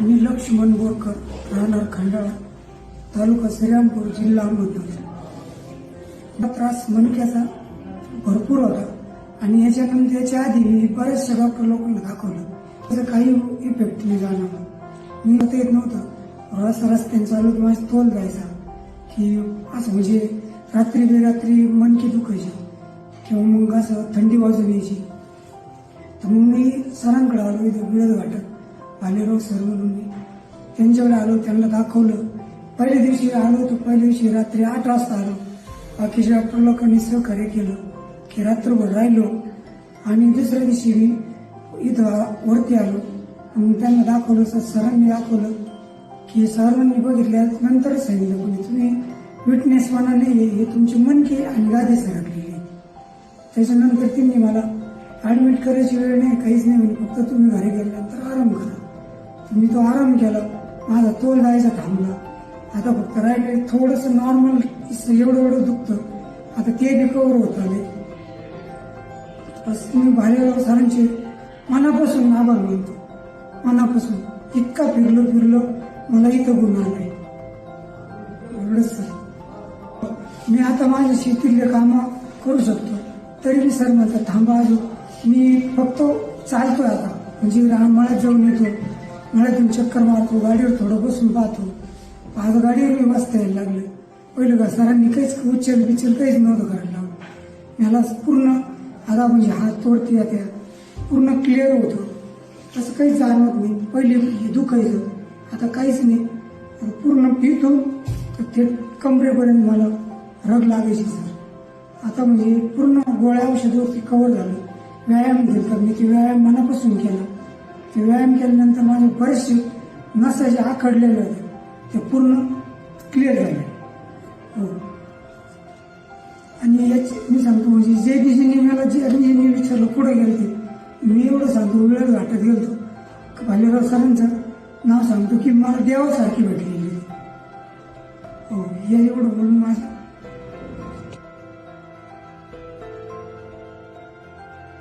मी लक्ष्मण बोरकर, राहणार खंडाळा, तालुका श्रीरामपूर, जिल्हा अहमदनगर. त्रास मणक्याचा भरपूर होता आणि याच्या आधी मी बऱ्याचशा डॉक्टर लोकांना दाखवलं, त्याचा काही इफेक्ट नाही जाणवला. मी होता येत नव्हतं, असं रस्त्याने चालू की माझा तोल जायचा, की असं म्हणजे रात्री बेरात्री मणकी दुखायची किंवा मग असं थंडी वाजून यायची. तर मग मी सरांकडे आलो, इथं बिळद घाटात भालेराव सर म्हणून, मी त्यांच्याकडे आलो, त्यांना दाखवलं. पहिल्या दिवशी आलो तर पहिल्या दिवशी रात्री 8 वाजता आलो. बाकीच्या डॉक्टर लोकांनी सहकार्य केलं की रात्रभर राहिलो आणि दुसऱ्या दिवशी मी इथं वरती आलो. मग त्यांना दाखवलं, सरांनी दाखवलं की सरांनी बघितल्यानंतर सांगितलं की तुम्ही विटनेसपणा नाही, हे तुमची मणके आणि गादी सरकलेली आहे. त्याच्यानंतर त्यांनी मला ॲडमिट करायची वेळ नाही, काहीच नाही, म्हणजे फक्त तुम्ही घरी गेल्यानंतर आराम करा. मी तो आराम केला, माझा तोल जायचा थांबला. आता फक्त राहिले थोडंसं नॉर्मल, एवढं दुखतं, आता ते रिकवर होत आले. बस मी भालेराव सरांचे मनापासून आभार मानतो, मनापासून. इतका फिरलो मला इथं गुण आलाय, एवढंच सर. मी आता माझ्या शेतीतले कामं करू शकतो, तरी मी सर म्हणतात थांबा अजून. मी फक्त चालतोय आता, म्हणजे मळ्यात जाऊन येतो, मळ्यातून चक्कर मारतो, गाडीवर थोडं बसून पाहतो. आज गाडीवर मी बसता यायला लागले. पहिलं का सरांनी काहीच उचल बिचल काहीच नव्हतं करायला लागलं. मला पूर्ण आता म्हणजे हात तोडते त्या पूर्ण क्लिअर होतं, असं काहीच जाणवत नाही. पहिले दुखायचं, आता काहीच नाही. आता पूर्ण पितो तर ते कमरेपर्यंत मला रग लागायची सर. आता म्हणजे पूर्ण गोळ्या औषधावरती कव्हर झालं. व्यायाम घेतला मी, ते व्यायाम मनापासून केला. ते व्यायाम केल्यानंतर माझे बरेचसे नसा जे आखडलेले होते ते पूर्ण क्लिअर झाले. हो. आणि मी सांगतो म्हणजे जे बीजीने मला जे विचारलं पुढे गेले, मी एवढं सांगतो, बिळद घाटात गेलतो, भालेराव सरांचं नाव सांगतो की मला देवासारखी भेटलेली. हो, हे एवढं बोलून माझं